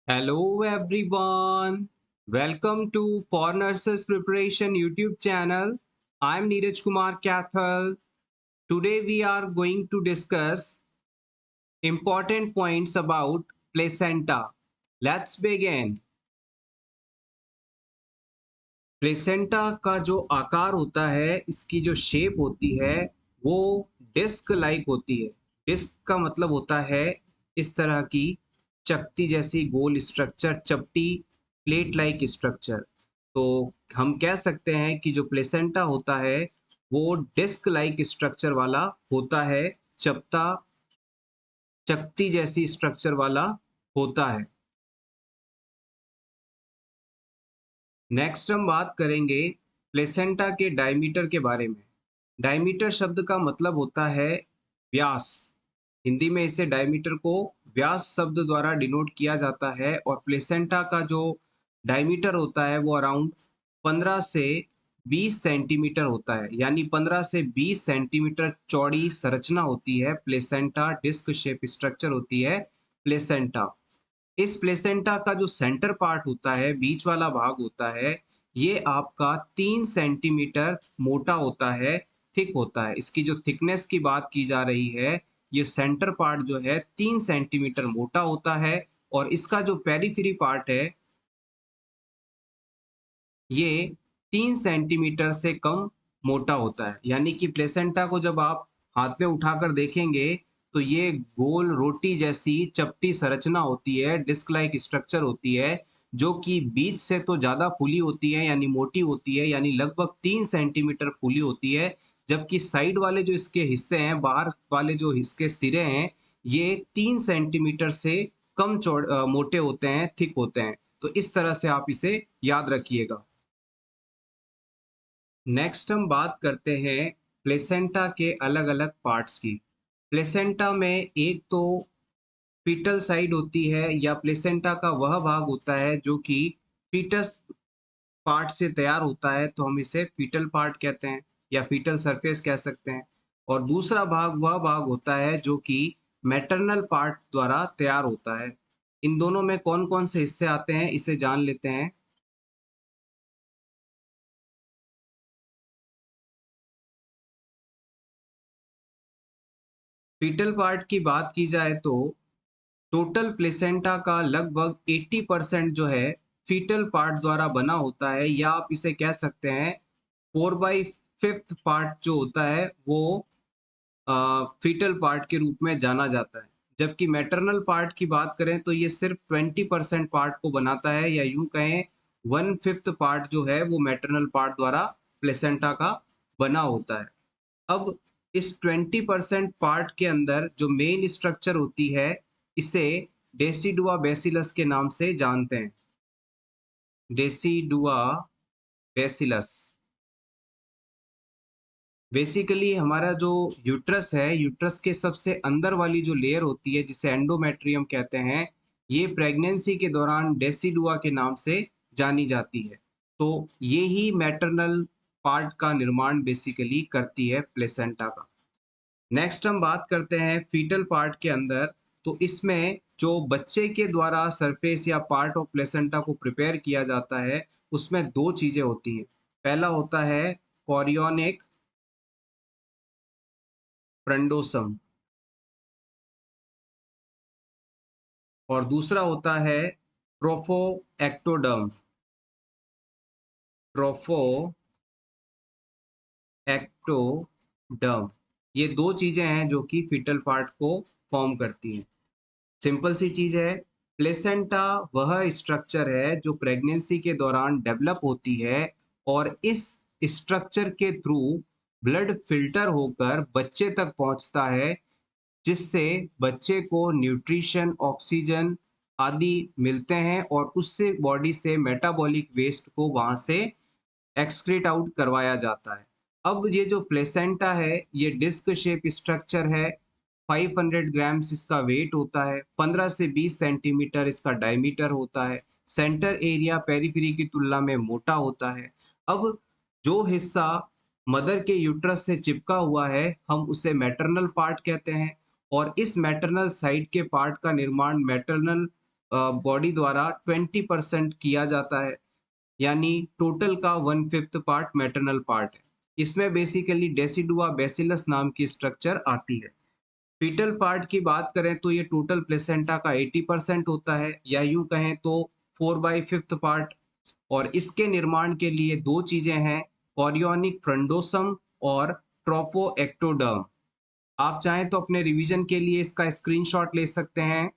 Hello everyone. Welcome to For Nurses Preparation YouTube channel. I'm Neeraj Kumar Kathal. Today we are going to discuss important points about placenta. Let's begin. Placenta का जो आकार होता है, इसकी जो shape होती है, वो डिस्क लाइक होती है। डिस्क का मतलब होता है इस तरह की चकती जैसी गोल स्ट्रक्चर, चपटी प्लेट लाइक स्ट्रक्चर। तो हम कह सकते हैं कि जो प्लेसेंटा होता है, वो डिस्क लाइक स्ट्रक्चर वाला होता है, चपटा चकती जैसी स्ट्रक्चर वाला होता है। नेक्स्ट हम बात करेंगे प्लेसेंटा के डायमीटर के बारे में। डायमीटर शब्द का मतलब होता है व्यास। हिंदी में इसे डायमीटर को व्यास शब्द द्वारा डिनोट किया जाता है और प्लेसेंटा का जो डायमीटर होता है वो अराउंड 15 से 20 सेंटीमीटर होता है, यानी 15 से 20 सेंटीमीटर चौड़ी संरचना होती है प्लेसेंटा, डिस्क शेप स्ट्रक्चर होती है प्लेसेंटा। इस प्लेसेंटा का जो सेंटर पार्ट होता है, बीच वाला भाग होता है, ये आपका 3 सेंटीमीटर मोटा होता है, थिक होता है। इसकी जो थिकनेस की बात की जा रही है, ये सेंटर पार्ट जो है 3 सेंटीमीटर मोटा होता है और इसका जो पेरिफेरी पार्ट है, ये 3 सेंटीमीटर से कम मोटा होता है। यानी कि प्लेसेंटा को जब आप हाथ में उठाकर देखेंगे, तो ये गोल रोटी जैसी चपटी संरचना होती है, डिस्क लाइक स्ट्रक्चर होती है, जो कि बीच से तो ज़्यादा फूली होती है, यानी मोटी होती है, यानी लगभग 3 सेंटीमीटर फूली होती है। जबकि साइड वाले जो इसके हिस्से हैं, बाहर वाले जो इसके सिरे हैं, ये 3 सेंटीमीटर से कम मोटे होते हैं, थिक होते हैं। तो इस तरह से आप इसे याद रखिएगा। नेक्स्ट हम बात करते हैं प्लेसेंटा के अलग-अलग पार्ट्स की। प्लेसेंटा में एक तो फीटल साइड होती है या प्लेसेंटा का वह भाग होता है जो कि फीटस पार्ट से तैयार होता है, तो हम इसे फीटल पार्ट कहते हैं या फीटल सरफेस कह सकते हैं। और दूसरा भाग वह भाग होता है जो कि मैटरनल पार्ट द्वारा तैयार होता है। इन दोनों में कौन-कौन से हिस्से आते हैं, इसे जान लेते हैं। फीटल पार्ट की बात की जाए तो टोटल प्लेसेंटा का लगभग 80% जो है फीटल पार्ट द्वारा बना होता है, या आप इसे कह सकते हैं 4/5 पार्ट जो होता है वो फीटल पार्ट के रूप में जाना जाता है। जबकि मैटरनल पार्ट की बात करें तो ये सिर्फ 20% पार्ट को बनाता है, या यूं कहें 1/5 पार्ट जो है वो मैटरनल पार्ट द्वारा प्लेसेंटा का बना होता है। अब इस 20% पार्ट के अंदर जो मेन स्ट्रक्चर होती है, इसे डेसिडुआ बेसिलस के नाम से जानते हैं। Decidua bacillus. बेसिकली हमारा जो यूट्रस है, यूट्रस के सबसे अंदर वाली जो लेयर होती है, जिसे एंडोमेट्रियम कहते हैं, ये प्रेगनेंसी के दौरान डेसिडुआ के नाम से जानी जाती है। तो ये ही मैटरनल पार्ट का निर्माण बेसिकली करती है प्लेसेंटा का। नेक्स्ट हम बात करते हैं फीटल पार्ट के अंदर। तो इसमें जो बच्चे के द्वारा सरफेस या पार्ट ऑफ प्लेसेंटा को प्रिपेयर किया जाता है, उसमें 2 चीज़ें होती हैं। पहला होता है कोरियोनिक फ्रंडोसम और दूसरा होता है ट्रोफोएक्टोडर्म। ट्रोफोएक्टोडर्म, ये 2 चीज़ें हैं जो कि फीटल पार्ट को फॉर्म करती हैं। सिंपल सी चीज़ है, प्लेसेंटा वह स्ट्रक्चर है जो प्रेगनेंसी के दौरान डेवलप होती है और इस स्ट्रक्चर के थ्रू ब्लड फिल्टर होकर बच्चे तक पहुंचता है, जिससे बच्चे को न्यूट्रिशन, ऑक्सीजन आदि मिलते हैं और उससे बॉडी से मेटाबॉलिक वेस्ट को वहाँ से एक्सक्रीट आउट करवाया जाता है। अब ये जो प्लेसेंटा है, ये डिस्क शेप स्ट्रक्चर है, 500 ग्राम्स इसका वेट होता है, 15 से 20 सेंटीमीटर इसका डायमीटर होता है, सेंटर एरिया पेरिफेरी की तुलना में मोटा होता है। अब जो हिस्सा मदर के यूट्रस से चिपका हुआ है, हम उसे मैटरनल पार्ट कहते हैं और इस मैटरनल साइड के पार्ट का निर्माण मैटरनल बॉडी द्वारा 20% किया जाता है, यानी टोटल का 1/5 पार्ट मैटरनल पार्ट है। इसमें बेसिकली डेसिडुआ बेसिलस नाम की स्ट्रक्चर आती है। फीटल पार्ट की बात करें तो ये टोटल प्लेसेंटा का 80% होता है, या यूं कहें तो 4/5 पार्ट। और इसके निर्माण के लिए दो चीजें हैं, कॉरियोनिक फ्रंडोसम और ट्रोफोएक्टोडर्म। आप चाहें तो अपने रिवीजन के लिए इसका स्क्रीनशॉट ले सकते हैं।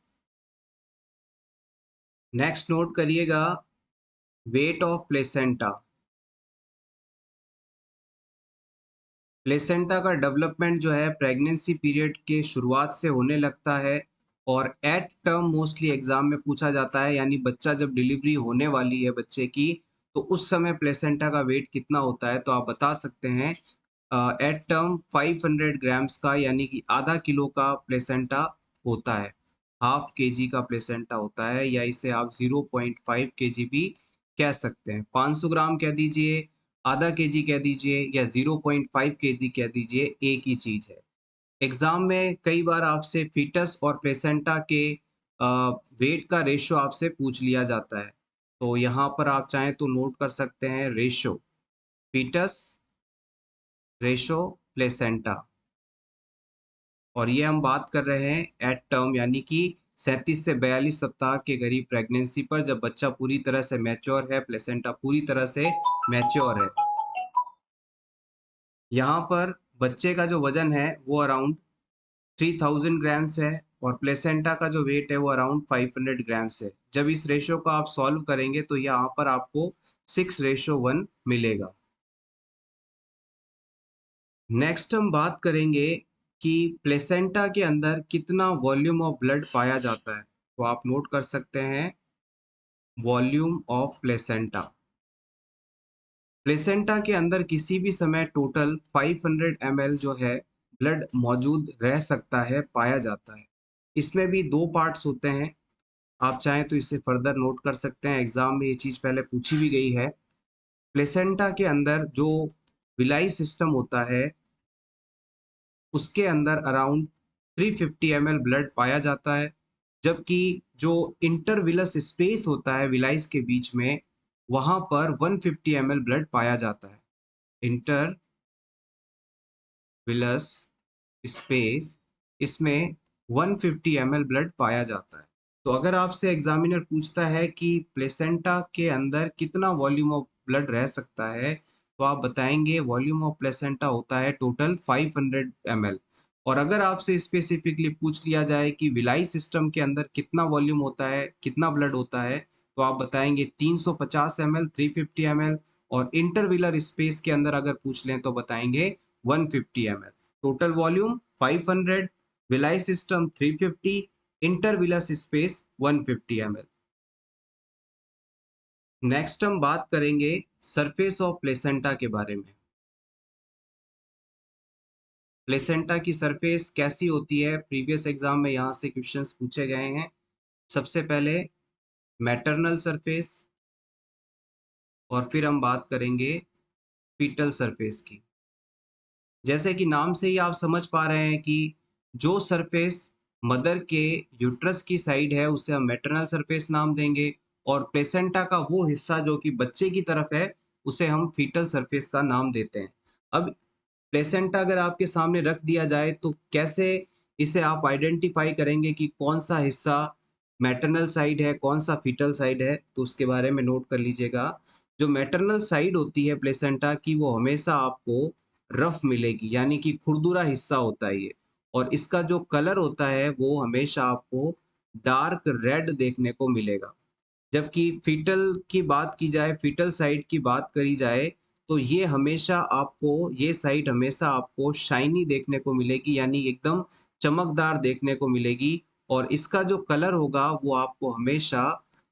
नेक्स्ट नोट करिएगा, वेट ऑफ प्लेसेंटा। प्लेसेंटा का डेवलपमेंट जो है प्रेगनेंसी पीरियड के शुरुआत से होने लगता है, और एट टर्म मोस्टली एग्जाम में पूछा जाता है, यानी बच्चा जब डिलीवरी होने वाली है बच्चे की, तो उस समय प्लेसेंटा का वेट कितना होता है, तो आप बता सकते हैं एट टर्म 500 ग्राम्स का, यानी कि आधा किलो का प्लेसेंटा होता है। हाफ केजी का प्लेसेंटा होता है, या इसे आप 0.5 केजी भी कह सकते हैं। 500 ग्राम कह दीजिए, आधा केजी कह दीजिए, या 0.5 केजी कह दीजिए, एक ही चीज है। एग्जाम में कई बार आपसे फीटस और प्लेसेंटा के वेट का रेशो आपसे पूछ लिया जाता है, तो यहाँ पर आप चाहें तो नोट कर सकते हैं रेशो, फीटस रेशो प्लेसेंटा। और ये हम बात कर रहे हैं एट टर्म, यानी कि 37 से 42 सप्ताह के करीब प्रेगनेंसी पर, जब बच्चा पूरी तरह से मैच्योर है, प्लेसेंटा पूरी तरह से मैच्योर है। यहाँ पर बच्चे का जो वजन है वो अराउंड 3000 ग्राम्स है, और प्लेसेंटा का जो वेट है वो अराउंड 500 ग्राम्स है। जब इस रेशो को आप सॉल्व करेंगे तो यहाँ पर आपको 6:1 मिलेगा। नेक्स्ट हम बात करेंगे कि प्लेसेंटा के अंदर कितना वॉल्यूम ऑफ ब्लड पाया जाता है, तो आप नोट कर सकते हैं वॉल्यूम ऑफ प्लेसेंटा। प्लेसेंटा के अंदर किसी भी समय टोटल 500 ml जो है ब्लड मौजूद रह सकता है, पाया जाता है। इसमें भी दो पार्ट्स होते हैं, आप चाहें तो इसे फर्दर नोट कर सकते हैं, एग्जाम में ये चीज पहले पूछी भी गई है। प्लेसेंटा के अंदर जो विलाई सिस्टम होता है, उसके अंदर अराउंड 350 ml ब्लड पाया जाता है, जबकि जो इंटरविलस स्पेस होता है विलाइस के बीच में, वहां पर 150 ml ब्लड पाया जाता है। इंटरविलस स्पेस, इसमें 150 ml ब्लड पाया जाता है। तो अगर आपसे एग्जामिनर पूछता है कि प्लेसेंटा के अंदर कितना वॉल्यूम ऑफ ब्लड रह सकता है, तो आप बताएंगे वॉल्यूम ऑफ प्लेसेंटा होता है टोटल 500 ml। और अगर आपसे स्पेसिफिकली पूछ लिया जाए कि विलाई सिस्टम के अंदर कितना वॉल्यूम होता है, कितना ब्लड होता है, तो आप बताएंगे 350 ml, 350 ml। और इंटरविलर स्पेस के अंदर अगर पूछ लें तो बताएंगे 150 ml। Total volume 500, villi system 350, intervillous space 150 ml। Next हम बात करेंगे सरफेस ऑफ प्लेसेंटा के बारे में। प्लेसेंटा की सरफेस कैसी होती है, प्रीवियस एग्जाम में यहाँ से क्वेश्चंस पूछे गए हैं। सबसे पहले मैटरनल सरफेस, और फिर हम बात करेंगे फीटल सरफेस की। जैसे कि नाम से ही आप समझ पा रहे हैं कि जो सरफेस मदर के यूट्रस की साइड है उसे हम मैटरनल सरफेस नाम देंगे, और प्लेसेंटा का वो हिस्सा जो कि बच्चे की तरफ है उसे हम फीटल सरफेस का नाम देते हैं। अब प्लेसेंटा अगर आपके सामने रख दिया जाए तो कैसे इसे आप आइडेंटिफाई करेंगे कि कौन सा हिस्सा मैटरनल साइड है, कौन सा फीटल साइड है, तो उसके बारे में नोट कर लीजिएगा। जो मैटरनल साइड होती है प्लेसेंटा की, वो हमेशा आपको रफ मिलेगी, यानी कि खुरदुरा हिस्सा होता है ये। और इसका जो कलर होता है वो हमेशा आपको डार्क रेड देखने को मिलेगा। जबकि फीटल की बात की जाए, फीटल साइड की बात करी जाए, तो ये साइड हमेशा आपको शाइनी देखने को मिलेगी, यानी एकदम चमकदार देखने को मिलेगी। और इसका जो कलर होगा वो आपको हमेशा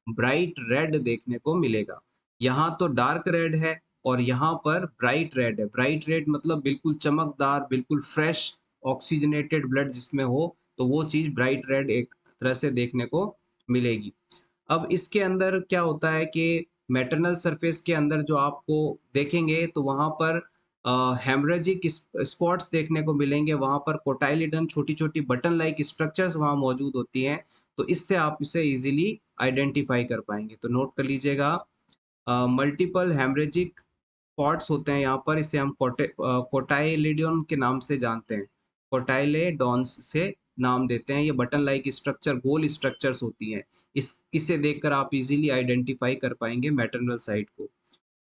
ब्राइट रेड देखने को मिलेगा। यहाँ तो डार्क रेड है और यहाँ पर ब्राइट रेड है। ब्राइट रेड मतलब बिल्कुल चमकदार, बिल्कुल फ्रेश ऑक्सीजनेटेड ब्लड जिसमें हो, तो वो चीज़ ब्राइट रेड एक तरह से देखने को मिलेगी। अब इसके अंदर क्या होता है कि मैटरनल सरफेस के अंदर जो आपको देखेंगे तो वहाँ पर हेमरेजिक स्पॉट्स देखने को मिलेंगे, वहाँ पर कोटाइलिडन छोटी-छोटी बटन लाइक स्ट्रक्चर्स वहाँ मौजूद होती हैं, तो इससे आप इसे इजीली आइडेंटिफाई कर पाएंगे। तो नोट कर लीजिएगा, मल्टीपल हेमरेजिक पॉट्स होते हैं यहाँ पर, इसे हम कोटाइलिडोन के नाम से जानते हैं। कोटाइलेडॉन्स से नाम देते हैं। ये बटन लाइक स्ट्रक्चर, गोल स्ट्रक्चर्स होती हैं। इसे देखकर आप इजीली आइडेंटिफाई कर पाएंगे मैटरनल साइट को।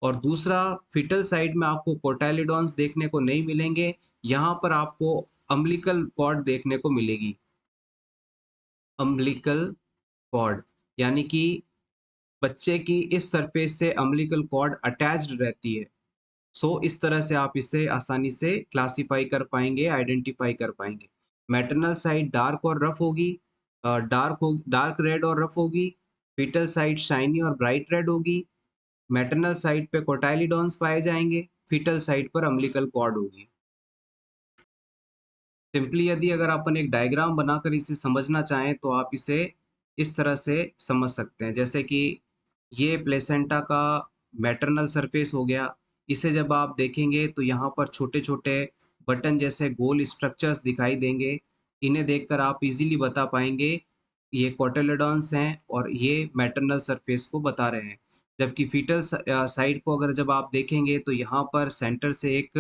और दूसरा, फीटल साइड में आपको कोटाइलिडॉन्स देखने को नहीं मिलेंगे, यहाँ पर आपको अम्बिलिकल कॉर्ड देखने को मिलेगी। अम्बिलिकल कॉर्ड यानी कि बच्चे की इस सरफेस से अम्बिलिकल कॉर्ड अटैच्ड रहती है। इस तरह से आप इसे आसानी से क्लासिफाई कर पाएंगे, आइडेंटिफाई कर पाएंगे। मैटरनल साइड डार्क और रफ होगी, डार्क रेड और रफ होगी। फीटल साइड शाइनी और ब्राइट रेड होगी। मैटरनल साइड पे कोटाइलिडॉन्स पाए जाएंगे, फीटल साइड पर अम्बिलिकल कॉर्ड होगी। सिंपली यदि अगर अपन एक डायग्राम बनाकर इसे समझना चाहें तो आप इसे इस तरह से समझ सकते हैं, जैसे कि ये प्लेसेंटा का मैटरनल सरफेस हो गया। इसे जब आप देखेंगे तो यहाँ पर छोटे छोटे बटन जैसे गोल स्ट्रक्चर्स दिखाई देंगे। इन्हें देखकर आप इजीली बता पाएंगे ये कोटिलेडॉन्स हैं और ये मैटरनल सरफेस को बता रहे हैं। जबकि फीटल साइड को अगर जब आप देखेंगे तो यहाँ पर सेंटर से एक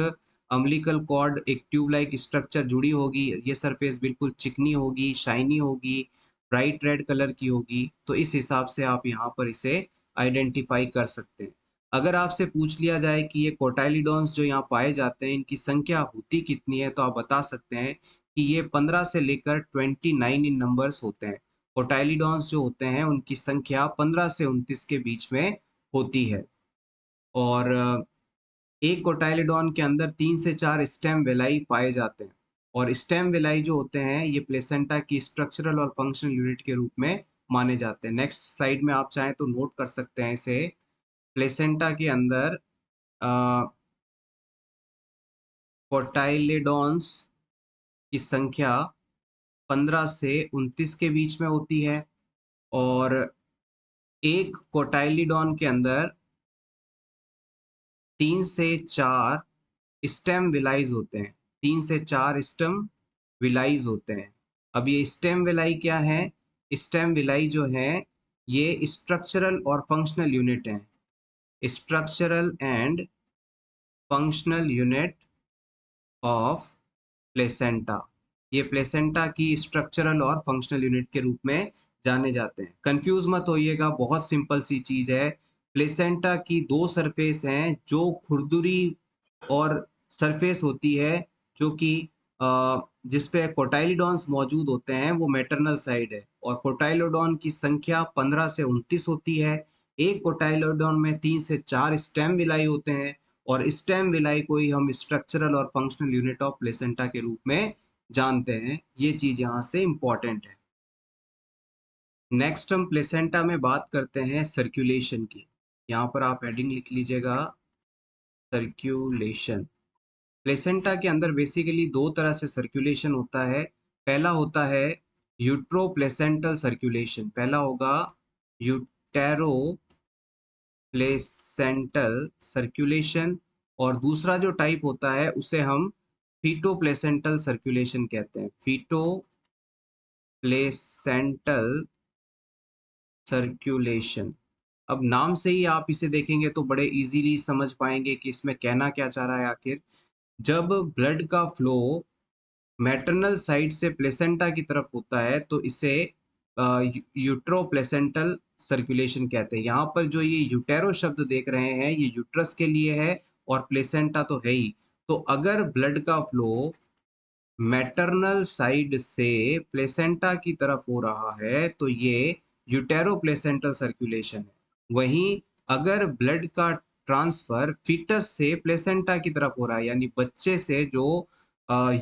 अम्बिलिकल कॉर्ड, एक ट्यूब लाइक स्ट्रक्चर जुड़ी होगी। ये सरफेस बिल्कुल चिकनी होगी, शाइनी होगी, ब्राइट रेड कलर की होगी। तो इस हिसाब से आप यहाँ पर इसे आइडेंटिफाई कर सकते हैं। अगर आपसे पूछ लिया जाए कि ये कोटाइलिडॉन्स जो यहाँ पाए जाते हैं इनकी संख्या होती कितनी है, तो आप बता सकते हैं कि ये 15 से लेकर 29 इन नंबर्स होते हैं। कोटाइलिडॉन्स जो होते हैं उनकी संख्या 15 से 29 के बीच में होती है। और एक कोटाइलिडॉन के अंदर 3 से 4 स्टेम वेलाई पाए जाते हैं। और स्टेम वेलाई जो होते हैं ये प्लेसेंटा की स्ट्रक्चरल और फंक्शनल यूनिट के रूप में माने जाते हैं। नेक्स्ट स्लाइड में आप चाहें तो नोट कर सकते हैं इसे। प्लेसेंटा के अंदर कोटाइलिडॉन्स की संख्या 15 से 29 के बीच में होती है। और एक कोटाइलिडॉन के अंदर 3 से 4 स्टेम विलाइज होते हैं। 3 से 4 स्टेम विलाइज होते हैं। अब ये स्टेम विलाई क्या है? स्टेम विलाई जो है ये स्ट्रक्चरल और फंक्शनल यूनिट हैं। Structural and functional unit of placenta. ये प्लेसेंटा की स्ट्रक्चरल और फंक्शनल यूनिट के रूप में जाने जाते हैं। कंफ्यूज मत होइएगा, बहुत सिंपल सी चीज है। प्लेसेंटा की दो सरफेस हैं जो खुरदुरी और सरफेस होती है जो कि जिसपे कोटाइलिडॉन्स मौजूद होते हैं वो मैटरनल साइड है। और कोटाइलोडॉन की संख्या 15 से 29 होती है। एक कोटाइलोडॉन में 3 से 4 स्टेम विलाई होते हैं। और स्टेम विलाई को ही हम स्ट्रक्चरल और फंक्शनल यूनिट ऑफ प्लेसेंटा के रूप में जानते हैं। ये चीज यहाँ से इंपॉर्टेंट है। नेक्स्ट हम प्लेसेंटा में बात करते हैं सर्कुलेशन की। यहाँ पर आप हेडिंग लिख लीजिएगा, सर्कुलेशन। प्लेसेंटा के अंदर बेसिकली दो तरह से सर्कुलेशन होता है। पहला होता है यूट्रो प्लेसेंटल सर्कुलेशन। पहला होगा यूटेरो प्लेसेंटल सर्कुलेशन। और दूसरा जो टाइप होता है उसे हम फीटो प्लेसेंटल सर्कुलेशन कहते हैं। Feto placental circulation. अब नाम से ही आप इसे देखेंगे तो बड़े इजीली समझ पाएंगे कि इसमें कहना क्या चाह रहा है आखिर। जब ब्लड का फ्लो मैटरनल साइड से प्लेसेंटा की तरफ होता है तो इसे यूट्रो प्लेसेंटल सर्कुलेशन कहते हैं। यहाँ पर जो ये यूटेरो शब्द देख रहे हैं ये यूट्रस के लिए है और प्लेसेंटा तो है ही। तो अगर ब्लड का फ्लो मैटरनल साइड से प्लेसेंटा की तरफ हो रहा है तो ये यूटेरो प्लेसेंटल सर्कुलेशन है। वहीं अगर ब्लड का ट्रांसफर फीटस से प्लेसेंटा की तरफ हो रहा है, यानी बच्चे से जो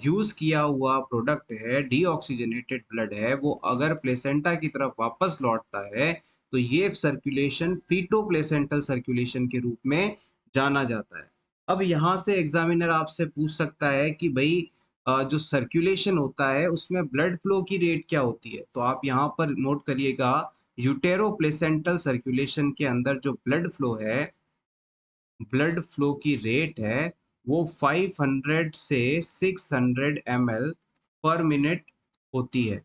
यूज किया हुआ प्रोडक्ट है, डीऑक्सीजनेटेड ब्लड है, वो अगर प्लेसेंटा की तरफ वापस लौटता है तो ये सर्कुलेशन फीटो प्लेसेंटल सर्कुलेशन के रूप में जाना जाता है। अब यहाँ से एग्जामिनर आपसे पूछ सकता है कि भाई जो सर्कुलेशन होता है उसमें ब्लड फ्लो की रेट क्या होती है? तो आप यहाँ पर नोट करिएगा, यूटेरो प्लेसेंटल सर्कुलेशन के अंदर जो ब्लड फ्लो की रेट है वो 500 से 600 ml पर मिनट होती है।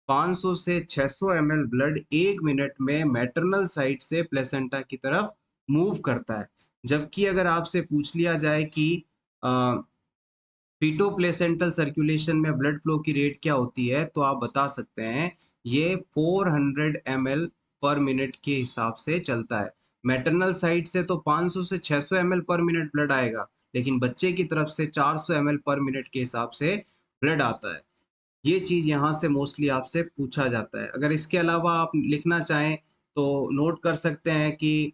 500 से 600 ml ब्लड 1 मिनट में मैटरनल साइड से प्लेसेंटा की तरफ मूव करता है। जबकि अगर आपसे पूछ लिया जाए कि अ, फीटो प्लेसेंटल सर्कुलेशन में ब्लड फ्लो की रेट क्या होती है, तो आप बता सकते हैं ये 400 ml पर मिनट के हिसाब से चलता है। मैटरनल साइड से तो 500 से 600 ml पर मिनट ब्लड आएगा, लेकिन बच्चे की तरफ से 400 ml पर मिनट के हिसाब से ब्लड आता है। ये चीज़ यहाँ से मोस्टली आपसे पूछा जाता है। अगर इसके अलावा आप लिखना चाहें तो नोट कर सकते हैं कि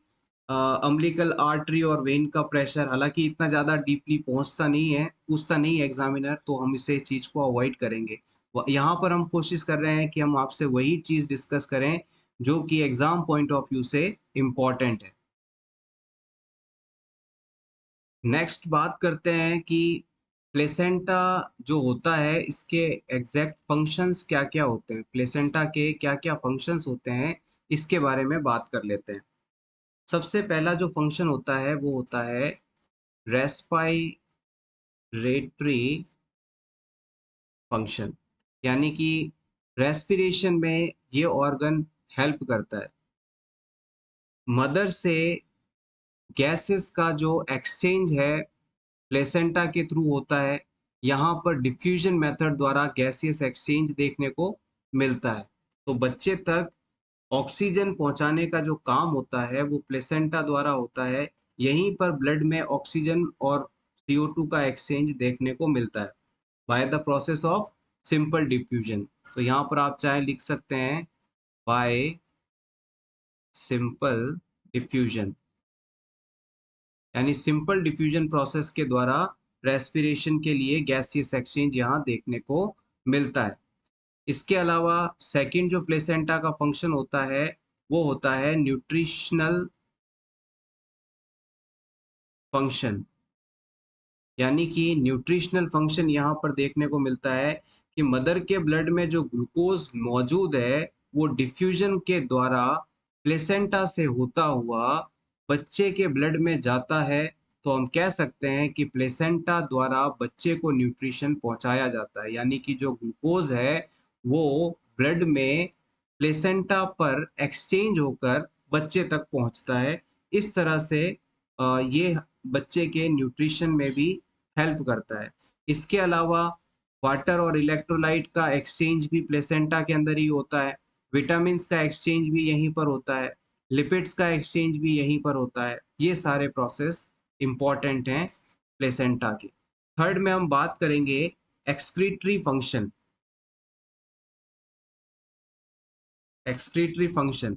अम्बिलिकल आर्टरी और वेन का प्रेशर, हालाँकि इतना ज़्यादा डीपली पहुँचता नहीं है, पूछता नहीं है एग्ज़ामिनर, तो हम इस चीज़ को अवॉइड करेंगे। व यहाँ पर हम कोशिश कर रहे हैं कि हम आपसे वही चीज़ डिस्कस करें जो कि एग्ज़ाम पॉइंट ऑफ व्यू से इम्पोर्टेंट है। नेक्स्ट बात करते हैं कि प्लेसेंटा जो होता है इसके एग्जैक्ट फंक्शंस क्या-क्या होते हैं? प्लेसेंटा के क्या-क्या फंक्शंस होते हैं? इसके बारे में बात कर लेते हैं। सबसे पहला जो फंक्शन होता है वो होता है रेस्पिरेटरी फंक्शन, यानी कि रेस्पिरेशन में ये ऑर्गन हेल्प करता है। मदर से गैसेस का जो एक्सचेंज है प्लेसेंटा के थ्रू होता है। यहाँ पर डिफ्यूजन मेथड द्वारा गैसियस एक्सचेंज देखने को मिलता है। तो बच्चे तक ऑक्सीजन पहुँचाने का जो काम होता है वो प्लेसेंटा द्वारा होता है। यहीं पर ब्लड में ऑक्सीजन और CO2 का एक्सचेंज देखने को मिलता है by the process of simple diffusion. तो यहाँ पर आप चाहे लिख सकते हैं बाय सिंपल डिफ्यूजन, यानी सिंपल डिफ्यूजन प्रोसेस के द्वारा रेस्पिरेशन के लिए गैसियस एक्सचेंज यहाँ देखने को मिलता है। इसके अलावा सेकंड जो प्लेसेंटा का फंक्शन होता है वो होता है न्यूट्रिशनल फंक्शन, यानी कि न्यूट्रिशनल फंक्शन यहाँ पर देखने को मिलता है कि मदर के ब्लड में जो ग्लूकोज मौजूद है वो डिफ्यूजन के द्वारा प्लेसेंटा से होता हुआ बच्चे के ब्लड में जाता है। तो हम कह सकते हैं कि प्लेसेंटा द्वारा बच्चे को न्यूट्रिशन पहुंचाया जाता है, यानी कि जो ग्लूकोज है वो ब्लड में प्लेसेंटा पर एक्सचेंज होकर बच्चे तक पहुंचता है। इस तरह से ये बच्चे के न्यूट्रिशन में भी हेल्प करता है। इसके अलावा वाटर और इलेक्ट्रोलाइट का एक्सचेंज भी प्लेसेंटा के अंदर ही होता है। विटामिन्स का एक्सचेंज भी यहीं पर होता है। लिपिड्स का एक्सचेंज भी यहीं पर होता है। ये सारे प्रोसेस इम्पोर्टेंट हैं प्लेसेंटा के। थर्ड में हम बात करेंगे excretory function. Excretory function,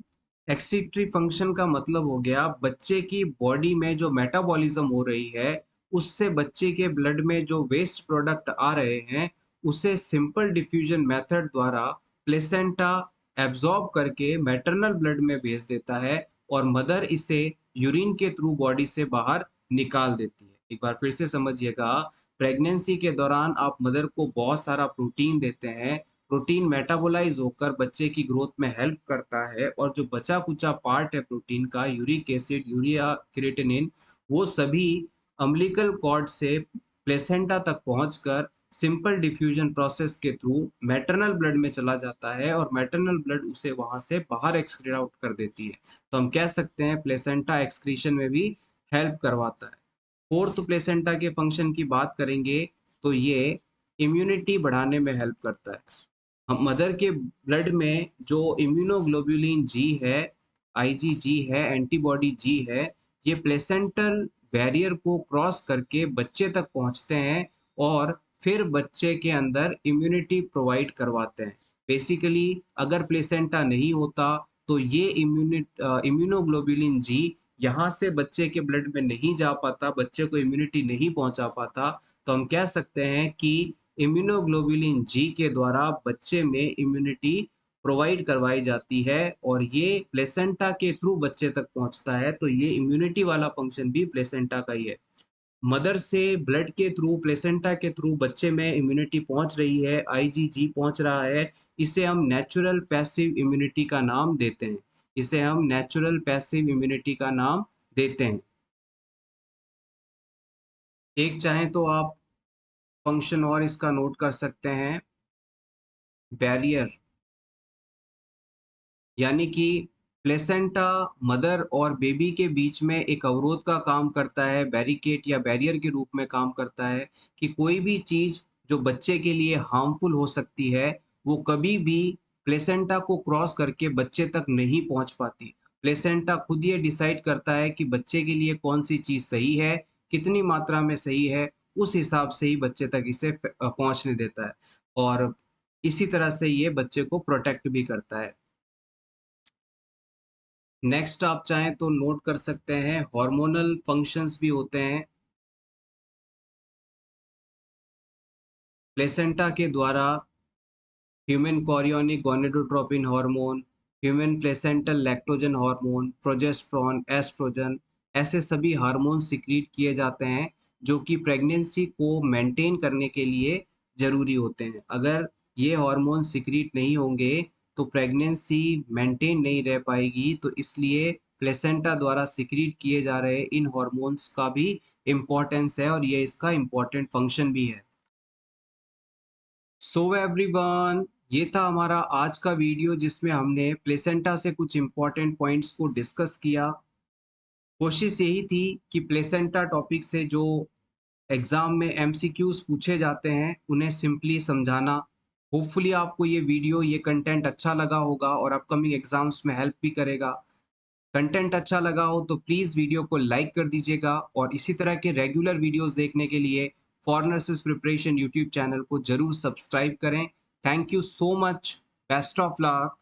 excretory function का मतलब हो गया बच्चे की बॉडी में जो मेटाबॉलिज्म हो रही है उससे बच्चे के ब्लड में जो वेस्ट प्रोडक्ट आ रहे हैं उसे सिंपल डिफ्यूजन मेथड द्वारा प्लेसेंटा एब्जॉर्ब करके मैटरनल ब्लड में भेज देता है और मदर इसे यूरिन के थ्रू बॉडी से बाहर निकाल देती है। एक बार फिर से समझिएगा, प्रेगनेंसी के दौरान आप मदर को बहुत सारा प्रोटीन देते हैं। प्रोटीन मेटाबोलाइज़ होकर बच्चे की ग्रोथ में हेल्प करता है और जो बचा-कुचा पार्ट है प्रोटीन का, यूरिक एसिड, यूरिया, क्रिएटिनिन, वो सभी अम्बिलिकल कॉर्ड से प्लेसेंटा तक पहुंचकर सिंपल डिफ्यूजन प्रोसेस के थ्रू मैटरनल ब्लड में चला जाता है और मैटरनल ब्लड उसे वहां से बाहर एक्सक्रीट आउट कर देती है। तो हम कह सकते हैं प्लेसेंटा एक्सक्रीशन में भी हेल्प करवाता है। फोर्थ प्लेसेंटा के फंक्शन की बात करेंगे तो ये इम्यूनिटी बढ़ाने में हेल्प करता है। हम मदर के ब्लड में जो इम्यूनोग्लोबुलिन जी है, आईजीजी है, एंटीबॉडी जी है, ये प्लेसेंटल बैरियर को क्रॉस करके बच्चे तक पहुंचते हैं और फिर बच्चे के अंदर इम्यूनिटी प्रोवाइड करवाते हैं। बेसिकली अगर प्लेसेंटा नहीं होता तो ये इम्यूनोग्लोबुलिन जी यहाँ से बच्चे के ब्लड में नहीं जा पाता, बच्चे को इम्यूनिटी नहीं पहुंचा पाता। तो हम कह सकते हैं कि इम्यूनोग्लोबुलिन जी के द्वारा बच्चे में इम्यूनिटी प्रोवाइड करवाई जाती है और ये प्लेसेंटा के थ्रू बच्चे तक पहुंचता है। तो ये इम्यूनिटी वाला फंक्शन भी प्लेसेंटा का ही है। मदर से ब्लड के थ्रू, प्लेसेंटा के थ्रू बच्चे में इम्यूनिटी पहुंच रही है, आईजीजी पहुंच रहा है। इसे हम नेचुरल पैसिव इम्यूनिटी का नाम देते हैं। इसे हम नेचुरल पैसिव इम्यूनिटी का नाम देते हैं। एक चाहें तो आप फंक्शन और इसका नोट कर सकते हैं, बैरियर। यानी कि प्लेसेंटा मदर और बेबी के बीच में एक अवरोध का काम करता है, बैरिकेड या बैरियर के रूप में काम करता है कि कोई भी चीज़ जो बच्चे के लिए हार्मफुल हो सकती है, वो कभी भी प्लेसेंटा को क्रॉस करके बच्चे तक नहीं पहुँच पाती। प्लेसेंटा खुद ये डिसाइड करता है कि बच्चे के लिए कौन-सी चीज़ सही है, कितनी मात्रा में सही है, उस हिसाब से ही बच्चे तक इसे पहुँचने देता है और इसी तरह से ये बच्चे को प्रोटेक्ट भी करता है। नेक्स्ट आप चाहें तो नोट कर सकते हैं हार्मोनल फंक्शंस भी होते हैं। प्लेसेंटा के द्वारा human chorionic gonadotropin hormone, human placental lactogen hormone, progesterone, oestrogen ऐसे सभी हार्मोन सिक्रीट किए जाते हैं जो कि प्रेगनेंसी को मेंटेन करने के लिए ज़रूरी होते हैं। अगर ये हार्मोन सिक्रीट नहीं होंगे तो प्रेगनेंसी मेंटेन नहीं रह पाएगी, तो इसलिए प्लेसेंटा द्वारा सिक्रीट किए जा रहे इन हार्मोन्स का भी इम्पोर्टेंस है और ये इसका इम्पोर्टेंट फंक्शन भी है। सो एवरीवन, ये था हमारा आज का वीडियो जिसमें हमने प्लेसेंटा से कुछ इम्पोर्टेंट पॉइंट्स को डिस्कस किया। कोशिश यही थी कि प्लेसेंटा टॉपिक से जो एग्ज़ाम में एमसीक्यूज़ पूछे जाते हैं, उन्हें सिंपली समझाना। होपफुली आपको ये वीडियो, ये कंटेंट अच्छा लगा होगा और अपकमिंग एग्ज़ाम्स में हेल्प भी करेगा। कंटेंट अच्छा लगा हो तो प्लीज़ वीडियो को लाइक कर दीजिएगा और इसी तरह के रेगुलर वीडियोज़ देखने के लिए for nurses preparation YouTube channel को ज़रूर सब्सक्राइब करें। Thank you so much. Best of luck.